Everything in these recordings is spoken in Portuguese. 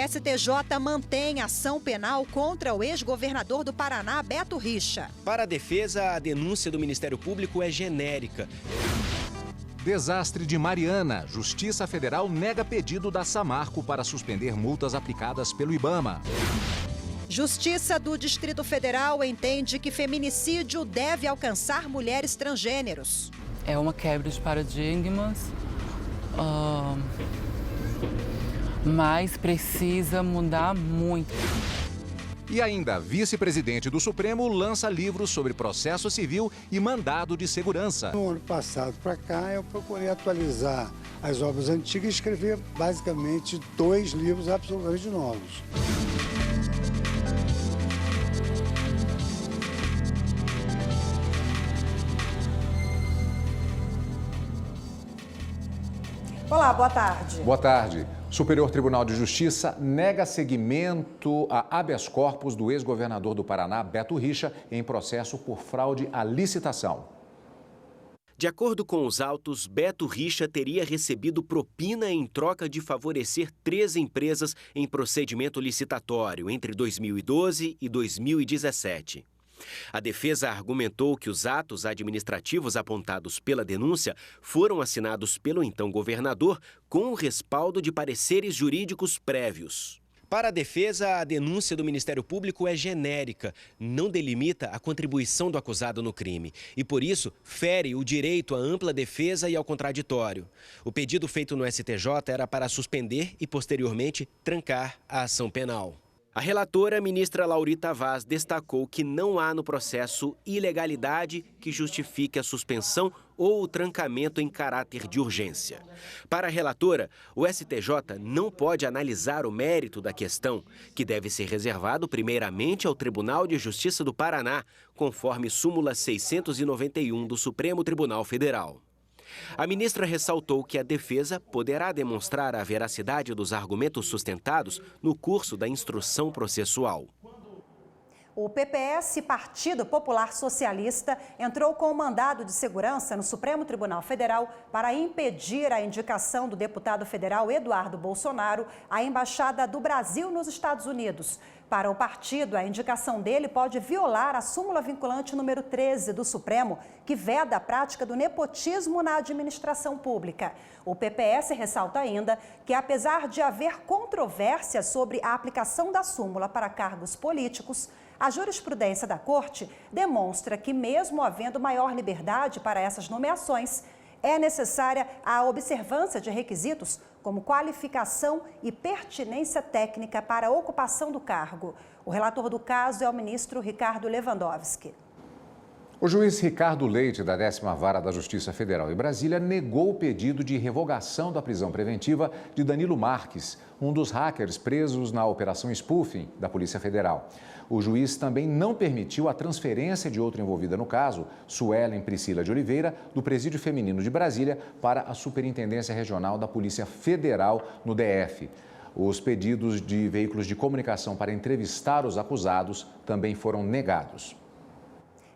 STJ mantém ação penal contra o ex-governador do Paraná, Beto Richa. Para a defesa, a denúncia do Ministério Público é genérica. Desastre de Mariana. Justiça Federal nega pedido da Samarco para suspender multas aplicadas pelo IBAMA. Justiça do Distrito Federal entende que feminicídio deve alcançar mulheres transgêneros. É uma quebra de paradigmas, mas precisa mudar muito. E ainda, vice-presidente do Supremo lança livros sobre processo civil e mandado de segurança. No ano passado para cá, eu procurei atualizar as obras antigas e escrever basicamente 2 livros absolutamente novos. Olá, boa tarde. Boa tarde. Superior Tribunal de Justiça nega seguimento a habeas corpus do ex-governador do Paraná, Beto Richa, em processo por fraude à licitação. De acordo com os autos, Beto Richa teria recebido propina em troca de favorecer 3 empresas em procedimento licitatório entre 2012 e 2017. A defesa argumentou que os atos administrativos apontados pela denúncia foram assinados pelo então governador com o respaldo de pareceres jurídicos prévios. Para a defesa, a denúncia do Ministério Público é genérica, não delimita a contribuição do acusado no crime e, por isso, fere o direito à ampla defesa e ao contraditório. O pedido feito no STJ era para suspender e, posteriormente, trancar a ação penal. A relatora, ministra Laurita Vaz, destacou que não há no processo ilegalidade que justifique a suspensão ou o trancamento em caráter de urgência. Para a relatora, o STJ não pode analisar o mérito da questão, que deve ser reservado primeiramente ao Tribunal de Justiça do Paraná, conforme súmula 691 do Supremo Tribunal Federal. A ministra ressaltou que a defesa poderá demonstrar a veracidade dos argumentos sustentados no curso da instrução processual. O PPS, Partido Popular Socialista, entrou com um mandado de segurança no Supremo Tribunal Federal para impedir a indicação do deputado federal Eduardo Bolsonaro à Embaixada do Brasil nos Estados Unidos. Para o partido, a indicação dele pode violar a súmula vinculante número 13 do Supremo, que veda a prática do nepotismo na administração pública. O PPS ressalta ainda que, apesar de haver controvérsia sobre a aplicação da súmula para cargos políticos, a jurisprudência da Corte demonstra que, mesmo havendo maior liberdade para essas nomeações, é necessária a observância de requisitos como qualificação e pertinência técnica para a ocupação do cargo. O relator do caso é o ministro Ricardo Lewandowski. O juiz Ricardo Leite, da 10ª Vara da Justiça Federal em Brasília, negou o pedido de revogação da prisão preventiva de Danilo Marques, um dos hackers presos na Operação Spoofing da Polícia Federal. O juiz também não permitiu a transferência de outra envolvida no caso, Suelen Priscila de Oliveira, do Presídio Feminino de Brasília, para a Superintendência Regional da Polícia Federal no DF. Os pedidos de veículos de comunicação para entrevistar os acusados também foram negados.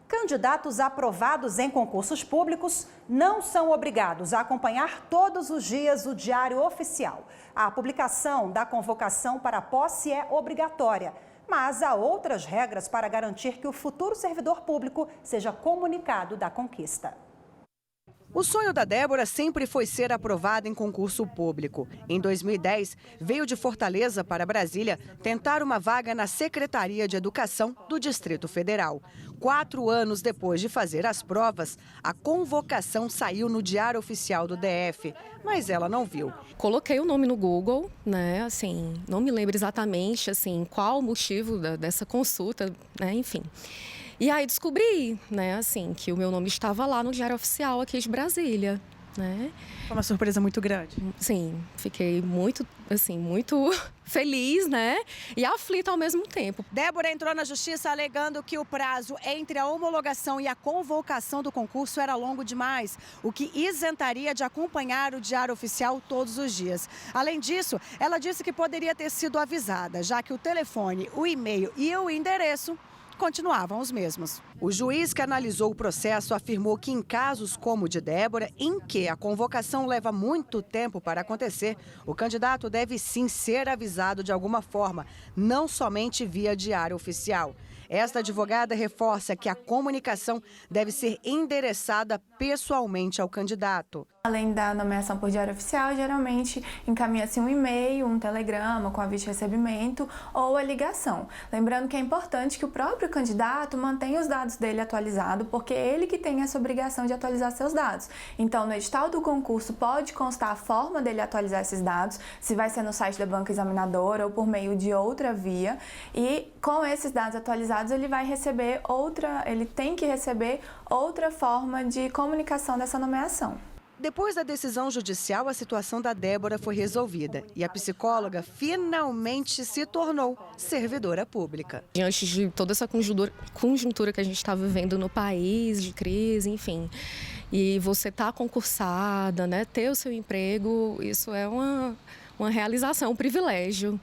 Candidatos aprovados em concursos públicos não são obrigados a acompanhar todos os dias o Diário Oficial. A publicação da convocação para a posse é obrigatória, mas há outras regras para garantir que o futuro servidor público seja comunicado da conquista. O sonho da Débora sempre foi ser aprovada em concurso público. Em 2010, veio de Fortaleza para Brasília tentar uma vaga na Secretaria de Educação do Distrito Federal. 4 anos depois de fazer as provas, a convocação saiu no Diário Oficial do DF, mas ela não viu. Coloquei o nome no Google, né, assim, não me lembro exatamente, assim, qual o motivo dessa consulta, né, enfim. E aí descobri, né, assim, que o meu nome estava lá no Diário Oficial aqui de Brasília, né? Foi uma surpresa muito grande. Sim, fiquei muito, assim, muito feliz, né? E aflita ao mesmo tempo. Débora entrou na justiça alegando que o prazo entre a homologação e a convocação do concurso era longo demais, o que isentaria de acompanhar o Diário Oficial todos os dias. Além disso, ela disse que poderia ter sido avisada, já que o telefone, o e-mail e o endereço continuavam os mesmos. O juiz que analisou o processo afirmou que em casos como o de Débora, em que a convocação leva muito tempo para acontecer, o candidato deve sim ser avisado de alguma forma, não somente via diário oficial. Esta advogada reforça que a comunicação deve ser endereçada pessoalmente ao candidato. Além da nomeação por diário oficial, geralmente encaminha-se um e-mail, um telegrama com aviso de recebimento ou a ligação. Lembrando que é importante que o próprio candidato mantenha os dados dele atualizados, porque é ele que tem essa obrigação de atualizar seus dados. Então, no edital do concurso pode constar a forma dele atualizar esses dados, se vai ser no site da banca examinadora ou por meio de outra via. E com esses dados atualizados, ele tem que receber outra forma de comunicação dessa nomeação. Depois da decisão judicial, a situação da Débora foi resolvida e a psicóloga finalmente se tornou servidora pública. Diante de toda essa conjuntura que a gente está vivendo no país, de crise, enfim, e você tá concursada, né, ter o seu emprego, isso é uma realização, um privilégio.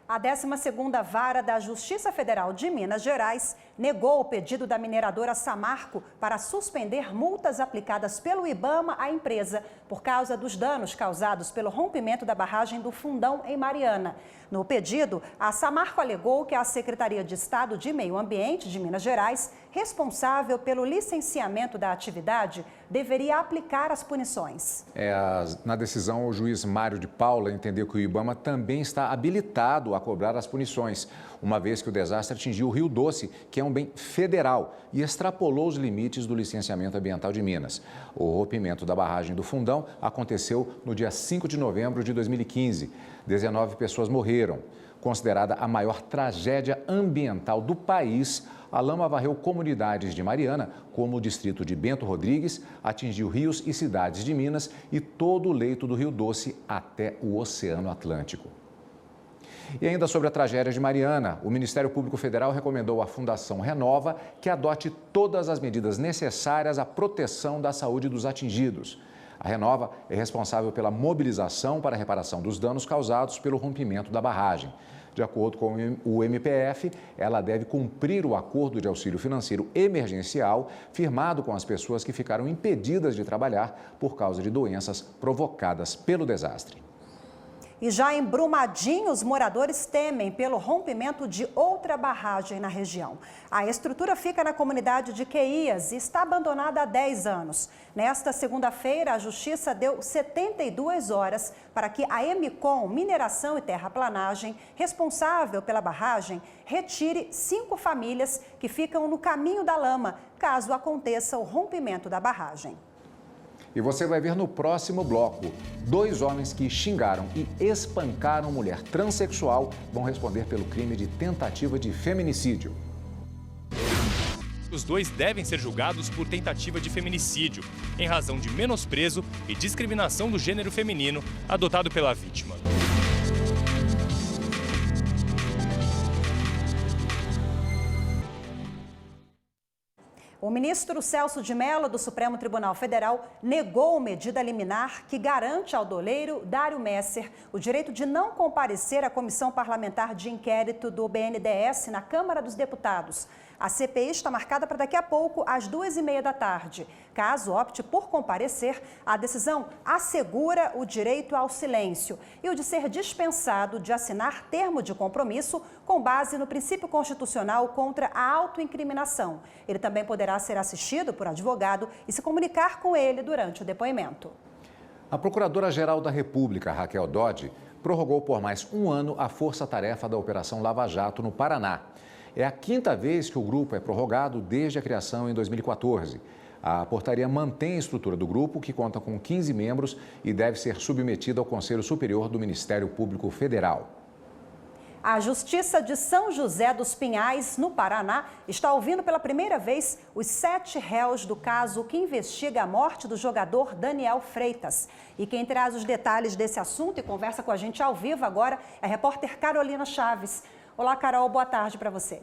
A 12ª Vara da Justiça Federal de Minas Gerais negou o pedido da mineradora Samarco para suspender multas aplicadas pelo IBAMA à empresa por causa dos danos causados pelo rompimento da barragem do Fundão em Mariana. No pedido, a Samarco alegou que a Secretaria de Estado de Meio Ambiente de Minas Gerais, responsável pelo licenciamento da atividade, deveria aplicar as punições. Na decisão, o juiz Mário de Paula entendeu que o IBAMA também está habilitado a cobrar as punições, uma vez que o desastre atingiu o Rio Doce, que é um bem federal, e extrapolou os limites do licenciamento ambiental de Minas. O rompimento da barragem do Fundão aconteceu no dia 5 de novembro de 2015. 19 pessoas morreram. Considerada a maior tragédia ambiental do país, a lama varreu comunidades de Mariana, como o distrito de Bento Rodrigues, atingiu rios e cidades de Minas e todo o leito do Rio Doce até o Oceano Atlântico. E ainda sobre a tragédia de Mariana, o Ministério Público Federal recomendou à Fundação Renova que adote todas as medidas necessárias à proteção da saúde dos atingidos. A Renova é responsável pela mobilização para a reparação dos danos causados pelo rompimento da barragem. De acordo com o MPF, ela deve cumprir o acordo de auxílio financeiro emergencial firmado com as pessoas que ficaram impedidas de trabalhar por causa de doenças provocadas pelo desastre. E já em Brumadinho, os moradores temem pelo rompimento de outra barragem na região. A estrutura fica na comunidade de Queias e está abandonada há 10 anos. Nesta segunda-feira, a Justiça deu 72 horas para que a Emicom Mineração e Terraplanagem, responsável pela barragem, retire 5 famílias que ficam no caminho da lama, caso aconteça o rompimento da barragem. E você vai ver no próximo bloco, 2 homens que xingaram e espancaram mulher transexual vão responder pelo crime de tentativa de feminicídio. Os 2 devem ser julgados por tentativa de feminicídio, em razão de menosprezo e discriminação do gênero feminino adotado pela vítima. O ministro Celso de Mello, do Supremo Tribunal Federal, negou medida liminar que garante ao doleiro Dário Messer o direito de não comparecer à comissão parlamentar de inquérito do BNDES na Câmara dos Deputados. A CPI está marcada para daqui a pouco, às 2h30 da tarde. Caso opte por comparecer, a decisão assegura o direito ao silêncio e o de ser dispensado de assinar termo de compromisso com base no princípio constitucional contra a autoincriminação. Ele também poderá ser assistido por advogado e se comunicar com ele durante o depoimento. A Procuradora-Geral da República, Raquel Dodge, prorrogou por mais 1 ano a força-tarefa da Operação Lava Jato no Paraná. É a 5ª vez que o grupo é prorrogado desde a criação em 2014. A portaria mantém a estrutura do grupo, que conta com 15 membros e deve ser submetida ao Conselho Superior do Ministério Público Federal. A Justiça de São José dos Pinhais, no Paraná, está ouvindo pela primeira vez os 7 réus do caso que investiga a morte do jogador Daniel Freitas. E quem traz os detalhes desse assunto e conversa com a gente ao vivo agora é a repórter Carolina Chaves. Olá, Carol, boa tarde para você.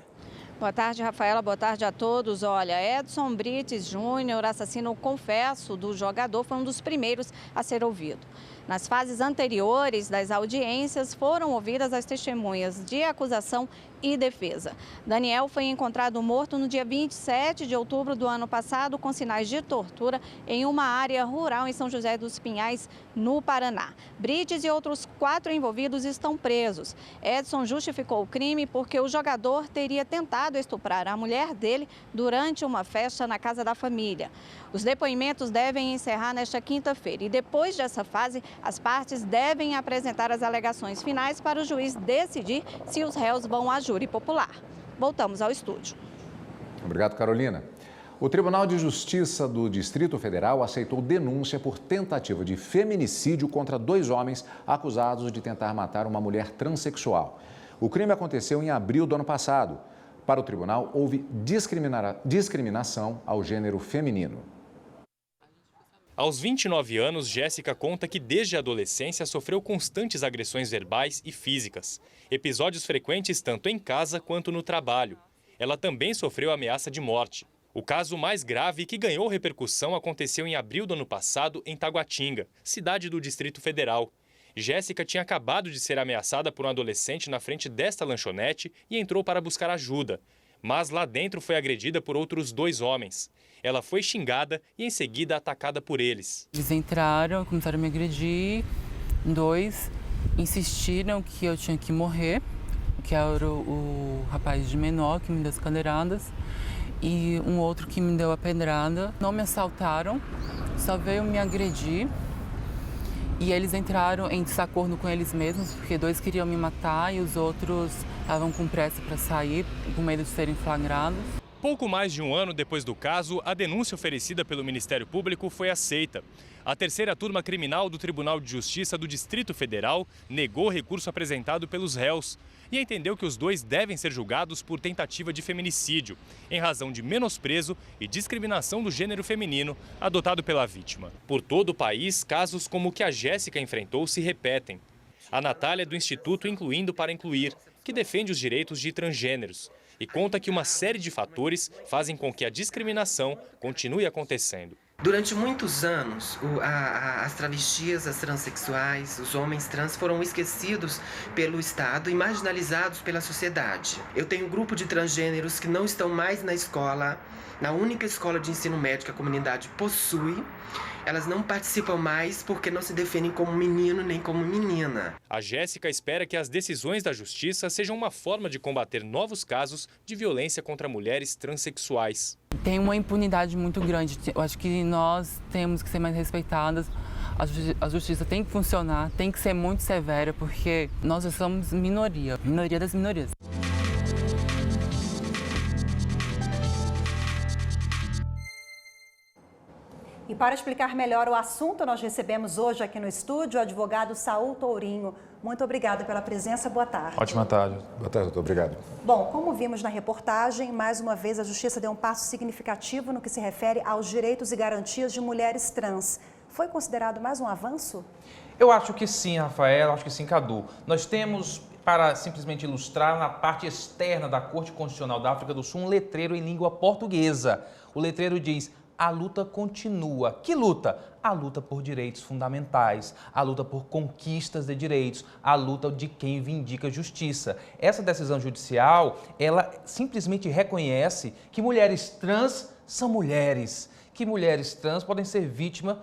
Boa tarde, Rafaela. Boa tarde a todos. Olha, Edson Brites Júnior, assassino confesso do jogador, foi um dos primeiros a ser ouvido. Nas fases anteriores das audiências, foram ouvidas as testemunhas de acusação e defesa. Daniel foi encontrado morto no dia 27 de outubro do ano passado, com sinais de tortura em uma área rural em São José dos Pinhais, no Paraná. Brites e outros 4 envolvidos estão presos. Edson justificou o crime porque o jogador teria tentado estuprar a mulher dele durante uma festa na casa da família. Os depoimentos devem encerrar nesta quinta-feira e depois dessa fase, as partes devem apresentar as alegações finais para o juiz decidir se os réus vão a júri popular. Voltamos ao estúdio. Obrigado, Carolina. O Tribunal de Justiça do Distrito Federal aceitou denúncia por tentativa de feminicídio contra 2 homens acusados de tentar matar uma mulher transexual. O crime aconteceu em abril do ano passado. Para o tribunal, houve discriminação ao gênero feminino. Aos 29 anos, Jéssica conta que desde a adolescência sofreu constantes agressões verbais e físicas. Episódios frequentes tanto em casa quanto no trabalho. Ela também sofreu ameaça de morte. O caso mais grave que ganhou repercussão aconteceu em abril do ano passado em Taguatinga, cidade do Distrito Federal. Jéssica tinha acabado de ser ameaçada por um adolescente na frente desta lanchonete e entrou para buscar ajuda. Mas lá dentro foi agredida por outros 2 homens. Ela foi xingada e em seguida atacada por eles. Eles entraram, começaram a me agredir. 2 insistiram que eu tinha que morrer, que era o rapaz de menor que me deu as cadeiradas. E um outro que me deu a pedrada. Não me assaltaram, só veio me agredir. E eles entraram em desacordo com eles mesmos, porque 2 queriam me matar e os outros estavam com pressa para sair, com medo de serem flagrados. Pouco mais de um ano depois do caso, a denúncia oferecida pelo Ministério Público foi aceita. A 3ª Turma Criminal do Tribunal de Justiça do Distrito Federal negou o recurso apresentado pelos réus e entendeu que os 2 devem ser julgados por tentativa de feminicídio, em razão de menosprezo e discriminação do gênero feminino adotado pela vítima. Por todo o país, casos como o que a Jéssica enfrentou se repetem. A Natália é do Instituto Incluindo para Incluir, que defende os direitos de transgêneros e conta que uma série de fatores fazem com que a discriminação continue acontecendo. Durante muitos anos, as travestis, as transexuais, os homens trans foram esquecidos pelo Estado e marginalizados pela sociedade. Eu tenho um grupo de transgêneros que não estão mais na escola, na única escola de ensino médio que a comunidade possui. Elas não participam mais porque não se definem como menino nem como menina. A Jéssica espera que as decisões da Justiça sejam uma forma de combater novos casos de violência contra mulheres transexuais. Tem uma impunidade muito grande. Eu acho que nós temos que ser mais respeitadas. A justiça tem que funcionar, tem que ser muito severa, porque nós já somos minoria das minorias. E para explicar melhor o assunto, nós recebemos hoje aqui no estúdio o advogado Saul Tourinho. Muito obrigada pela presença, boa tarde. Ótima tarde. Boa tarde, doutor. Obrigado. Bom, como vimos na reportagem, mais uma vez a Justiça deu um passo significativo no que se refere aos direitos e garantias de mulheres trans. Foi considerado mais um avanço? Eu acho que sim, Rafael, acho que sim, Cadu. Nós temos, para simplesmente ilustrar, na parte externa da Corte Constitucional da África do Sul, um letreiro em língua portuguesa. O letreiro diz: a luta continua. Que luta? A luta por direitos fundamentais, a luta por conquistas de direitos, a luta de quem vindica justiça. Essa decisão judicial, ela simplesmente reconhece que mulheres trans são mulheres, que mulheres trans podem ser vítimas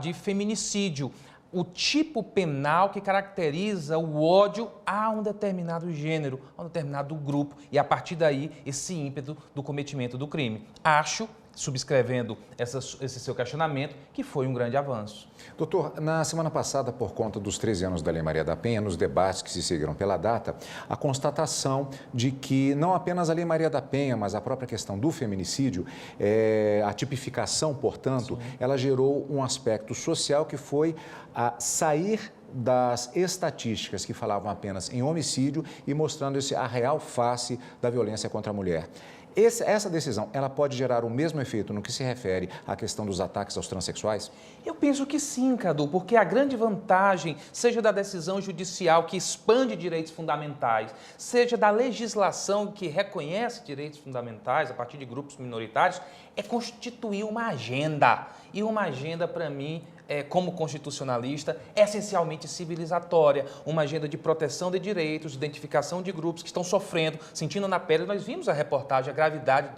de feminicídio. O tipo penal que caracteriza o ódio a um determinado gênero, a um determinado grupo, e a partir daí esse ímpeto do cometimento do crime. Acho, subscrevendo esse seu questionamento, que foi um grande avanço. Doutor, na semana passada, por conta dos 13 anos da Lei Maria da Penha, nos debates que se seguiram pela data, a constatação de que não apenas a Lei Maria da Penha, mas a própria questão do feminicídio, a tipificação, portanto, ela gerou um aspecto social que foi a sair das estatísticas que falavam apenas em homicídio e mostrando a real face da violência contra a mulher. Essa decisão, ela pode gerar o mesmo efeito no que se refere à questão dos ataques aos transexuais? Eu penso que sim, Cadu, porque a grande vantagem, seja da decisão judicial que expande direitos fundamentais, seja da legislação que reconhece direitos fundamentais a partir de grupos minoritários, é constituir uma agenda. E uma agenda, para mim, como constitucionalista, é essencialmente civilizatória, uma agenda de proteção de direitos, de identificação de grupos que estão sofrendo, sentindo na pele. Nós vimos a reportagem, a gravidade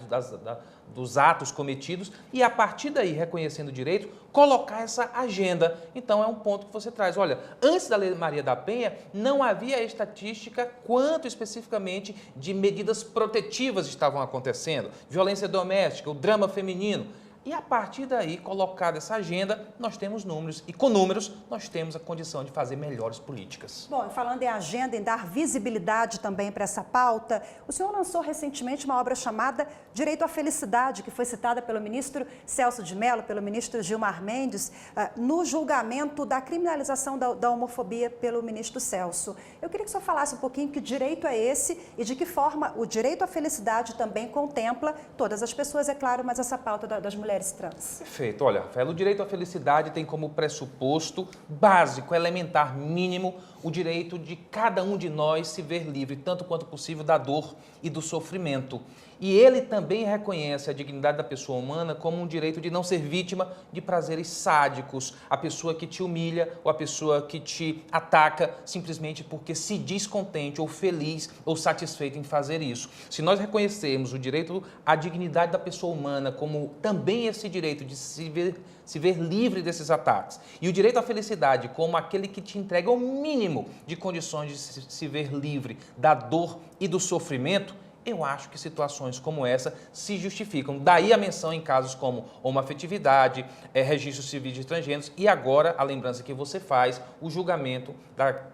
dos atos cometidos e, a partir daí, reconhecendo o direito, colocar essa agenda. Então, é um ponto que você traz. Olha, antes da Lei Maria da Penha, não havia estatística quanto especificamente de medidas protetivas estavam acontecendo, violência doméstica, o drama feminino. E a partir daí, colocada essa agenda, nós temos números. E com números, nós temos a condição de fazer melhores políticas. Bom, falando em agenda, em dar visibilidade também para essa pauta, o senhor lançou recentemente uma obra chamada Direito à Felicidade, que foi citada pelo ministro Celso de Mello, pelo ministro Gilmar Mendes, no julgamento da criminalização da homofobia pelo ministro Celso. Eu queria que o senhor falasse um pouquinho que direito é esse e de que forma o direito à felicidade também contempla todas as pessoas, é claro, mas essa pauta das mulheres trans. Perfeito. Olha, Rafael, o direito à felicidade tem como pressuposto básico, elementar, mínimo, o direito de cada um de nós se ver livre, tanto quanto possível, da dor e do sofrimento. E ele também reconhece a dignidade da pessoa humana como um direito de não ser vítima de prazeres sádicos, a pessoa que te humilha ou a pessoa que te ataca simplesmente porque se diz contente ou feliz ou satisfeito em fazer isso. Se nós reconhecermos o direito à dignidade da pessoa humana como também esse direito de se ver livre desses ataques e o direito à felicidade como aquele que te entrega o mínimo de condições de se ver livre da dor e do sofrimento, eu acho que situações como essa se justificam. Daí a menção em casos como homoafetividade, registros civis de transgêneros e agora a lembrança que você faz, o julgamento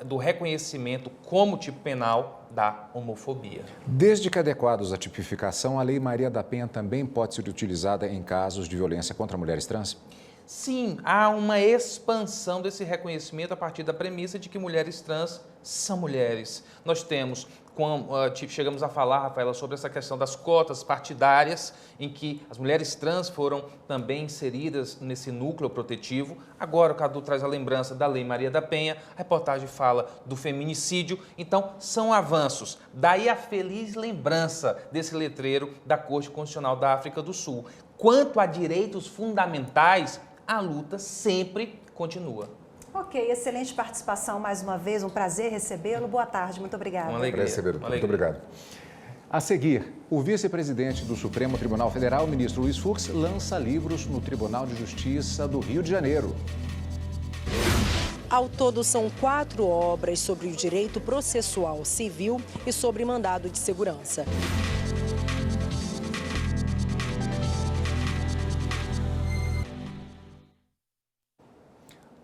do reconhecimento como tipo penal da homofobia. Desde que adequados à tipificação, a Lei Maria da Penha também pode ser utilizada em casos de violência contra mulheres trans? Sim, há uma expansão desse reconhecimento a partir da premissa de que mulheres trans são mulheres. Nós temos, chegamos a falar, Rafaela, sobre essa questão das cotas partidárias, em que as mulheres trans foram também inseridas nesse núcleo protetivo. Agora o Cadu traz a lembrança da Lei Maria da Penha, a reportagem fala do feminicídio. Então, são avanços. Daí a feliz lembrança desse letreiro da Corte Constitucional da África do Sul. Quanto a direitos fundamentais, a luta sempre continua. Ok, excelente participação mais uma vez, um prazer recebê-lo. Boa tarde, muito obrigada. Uma alegria. Muito obrigado. A seguir, o vice-presidente do Supremo Tribunal Federal, o ministro Luiz Fux, lança livros no Tribunal de Justiça do Rio de Janeiro. Ao todo, são 4 obras sobre o direito processual civil e sobre mandado de segurança.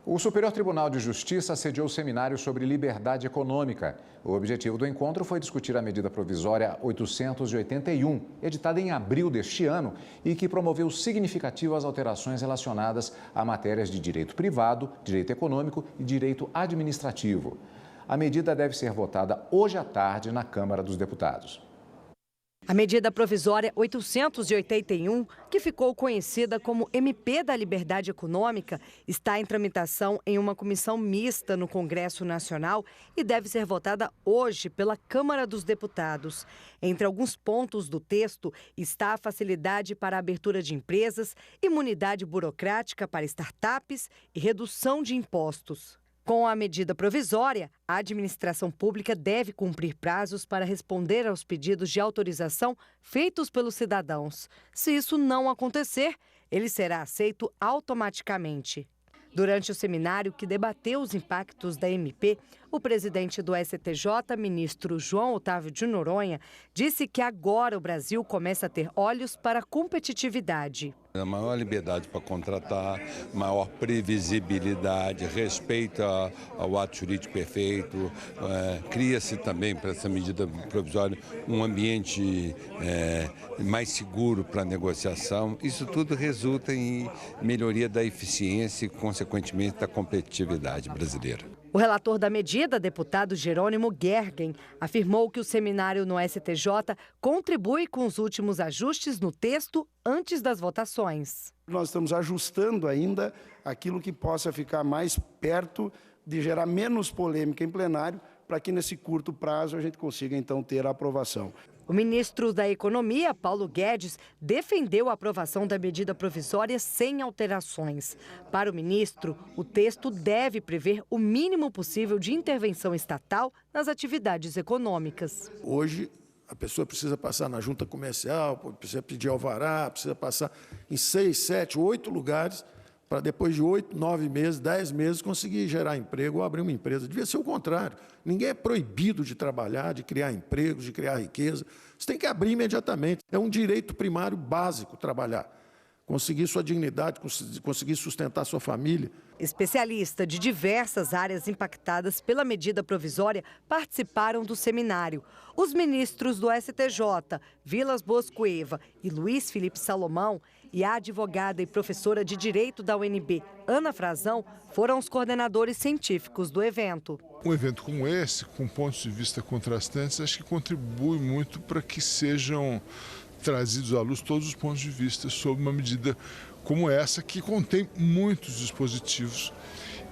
O Superior Tribunal de Justiça sediou seminário sobre liberdade econômica. O objetivo do encontro foi discutir a medida provisória 881, editada em abril deste ano e que promoveu significativas alterações relacionadas a matérias de direito privado, direito econômico e direito administrativo. A medida deve ser votada hoje à tarde na Câmara dos Deputados. A medida provisória 881, que ficou conhecida como MP da Liberdade Econômica, está em tramitação em uma comissão mista no Congresso Nacional e deve ser votada hoje pela Câmara dos Deputados. Entre alguns pontos do texto está a facilidade para a abertura de empresas, imunidade burocrática para startups e redução de impostos. Com a medida provisória, a administração pública deve cumprir prazos para responder aos pedidos de autorização feitos pelos cidadãos. Se isso não acontecer, ele será aceito automaticamente. Durante o seminário que debateu os impactos da MP, o presidente do STJ, ministro João Otávio de Noronha, disse que agora o Brasil começa a ter olhos para a competitividade. A maior liberdade para contratar, maior previsibilidade, respeito ao ato jurídico perfeito, cria-se também para essa medida provisória um ambiente mais seguro para a negociação. Isso tudo resulta em melhoria da eficiência e, consequentemente, da competitividade brasileira. O relator da medida, deputado Jerônimo Gergen, afirmou que o seminário no STJ contribui com os últimos ajustes no texto antes das votações. Nós estamos ajustando ainda aquilo que possa ficar mais perto de gerar menos polêmica em plenário, para que nesse curto prazo a gente consiga então ter a aprovação. O ministro da Economia, Paulo Guedes, defendeu a aprovação da medida provisória sem alterações. Para o ministro, o texto deve prever o mínimo possível de intervenção estatal nas atividades econômicas. Hoje, a pessoa precisa passar na junta comercial, precisa pedir alvará, precisa passar em 6, 7, 8 lugares, para depois de 8, 9 meses, 10 meses, conseguir gerar emprego ou abrir uma empresa. Devia ser o contrário. Ninguém é proibido de trabalhar, de criar empregos, de criar riqueza. Você tem que abrir imediatamente. É um direito primário básico trabalhar. Conseguir sua dignidade, conseguir sustentar sua família. Especialistas de diversas áreas impactadas pela medida provisória participaram do seminário. Os ministros do STJ, Vilas Boas Cueva e Luiz Felipe Salomão, e a advogada e professora de Direito da UNB, Ana Frazão, foram os coordenadores científicos do evento. Um evento como esse, com pontos de vista contrastantes, acho que contribui muito para que sejam trazidos à luz todos os pontos de vista sobre uma medida como essa, que contém muitos dispositivos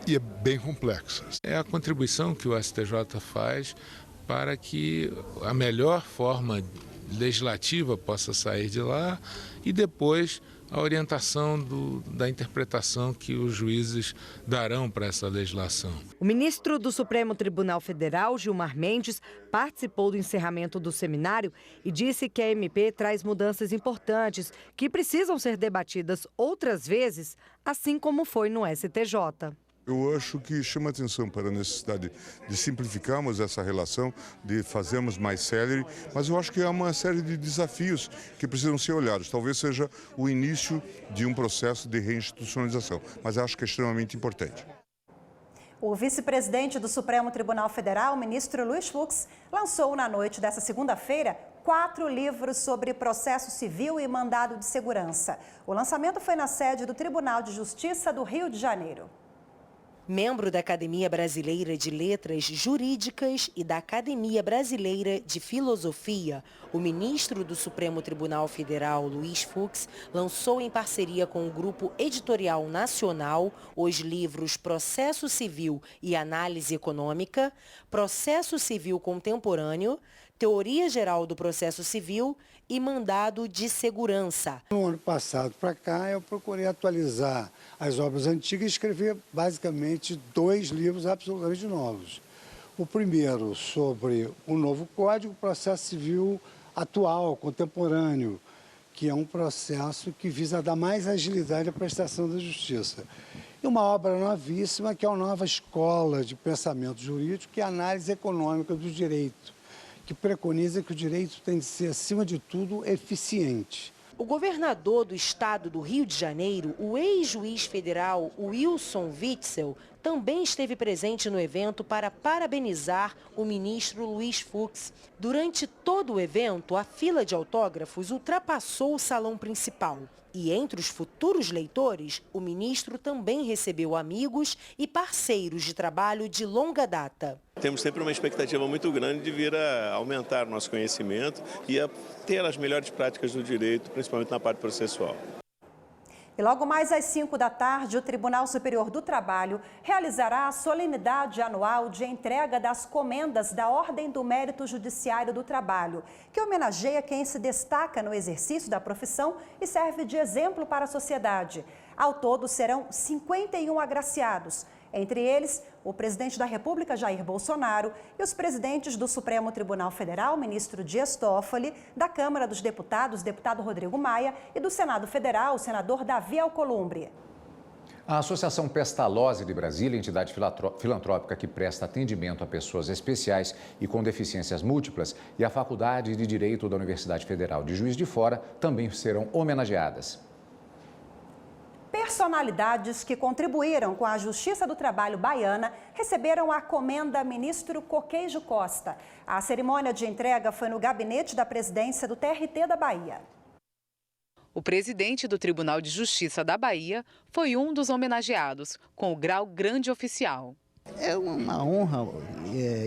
e é bem complexa. É a contribuição que o STJ faz para que a melhor forma legislativa possa sair de lá e depois a orientação da interpretação que os juízes darão para essa legislação. O ministro do Supremo Tribunal Federal, Gilmar Mendes, participou do encerramento do seminário e disse que a MP traz mudanças importantes que precisam ser debatidas outras vezes, assim como foi no STJ. Eu acho que chama atenção para a necessidade de simplificarmos essa relação, de fazermos mais célere, mas eu acho que há uma série de desafios que precisam ser olhados. Talvez seja o início de um processo de reinstitucionalização, mas acho que é extremamente importante. O vice-presidente do Supremo Tribunal Federal, o ministro Luiz Fux, lançou na noite desta segunda-feira 4 livros sobre processo civil e mandado de segurança. O lançamento foi na sede do Tribunal de Justiça do Rio de Janeiro. Membro da Academia Brasileira de Letras Jurídicas e da Academia Brasileira de Filosofia, o ministro do Supremo Tribunal Federal, Luiz Fux, lançou em parceria com o Grupo Editorial Nacional os livros Processo Civil e Análise Econômica, Processo Civil Contemporâneo, Teoria Geral do Processo Civil e Mandado de Segurança. No ano passado para cá, eu procurei atualizar as obras antigas e escrever basicamente 2 livros absolutamente novos. O primeiro sobre o novo Código Processo Civil atual, contemporâneo, que é um processo que visa dar mais agilidade à prestação da justiça. E uma obra novíssima, que é uma nova escola de pensamento jurídico, que é a análise econômica do direito, que preconiza que o direito tem de ser, acima de tudo, eficiente. O governador do estado do Rio de Janeiro, o ex-juiz federal Wilson Witzel, também esteve presente no evento para parabenizar o ministro Luiz Fux. Durante todo o evento, a fila de autógrafos ultrapassou o salão principal. E entre os futuros leitores, o ministro também recebeu amigos e parceiros de trabalho de longa data. Temos sempre uma expectativa muito grande de vir a aumentar o nosso conhecimento e a ter as melhores práticas do direito, principalmente na parte processual. E logo mais às 5 da tarde, o Tribunal Superior do Trabalho realizará a solenidade anual de entrega das comendas da Ordem do Mérito Judiciário do Trabalho, que homenageia quem se destaca no exercício da profissão e serve de exemplo para a sociedade. Ao todo, serão 51 agraciados. Entre eles, o presidente da República, Jair Bolsonaro, e os presidentes do Supremo Tribunal Federal, ministro Dias Toffoli, da Câmara dos Deputados, deputado Rodrigo Maia, e do Senado Federal, o senador Davi Alcolumbre. A Associação Pestalozzi de Brasília, entidade filantrópica que presta atendimento a pessoas especiais e com deficiências múltiplas, e a Faculdade de Direito da Universidade Federal de Juiz de Fora também serão homenageadas. Personalidades que contribuíram com a Justiça do Trabalho baiana receberam a comenda ministro Coqueijo Costa. A cerimônia de entrega foi no gabinete da presidência do TRT da Bahia. O presidente do Tribunal de Justiça da Bahia foi um dos homenageados, com o grau grande oficial. É uma honra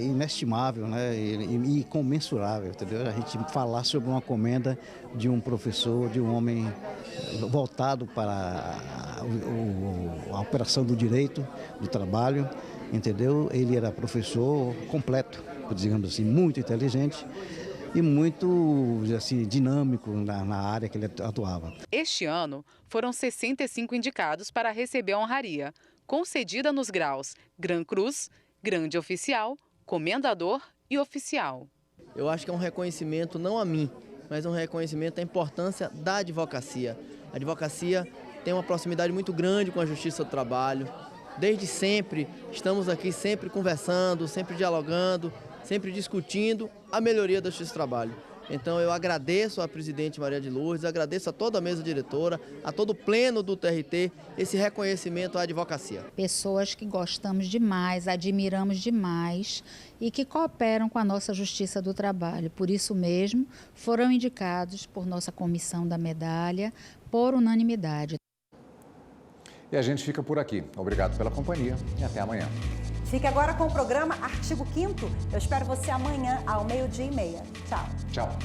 inestimável, né? E incomensurável, entendeu? A gente falar sobre uma comenda de um professor, de um homem voltado para a operação do direito, do trabalho, entendeu? Ele era professor completo, digamos assim, muito inteligente e muito assim, dinâmico na área que ele atuava. Este ano, foram 65 indicados para receber a honraria, concedida nos graus Gran Cruz, Grande Oficial, Comendador e Oficial. Eu acho que é um reconhecimento não a mim, mas um reconhecimento da importância da advocacia. A advocacia tem uma proximidade muito grande com a Justiça do Trabalho. Desde sempre, estamos aqui sempre conversando, sempre dialogando, sempre discutindo a melhoria da Justiça do Trabalho. Então eu agradeço à presidente Maria de Lourdes, agradeço a toda a mesa diretora, a todo o pleno do TRT, esse reconhecimento à advocacia. Pessoas que gostamos demais, admiramos demais e que cooperam com a nossa Justiça do Trabalho. Por isso mesmo, foram indicados por nossa comissão da medalha por unanimidade. E a gente fica por aqui. Obrigado pela companhia e até amanhã. Fique agora com o programa Artigo 5º. Eu espero você amanhã ao 12:30. Tchau. Tchau.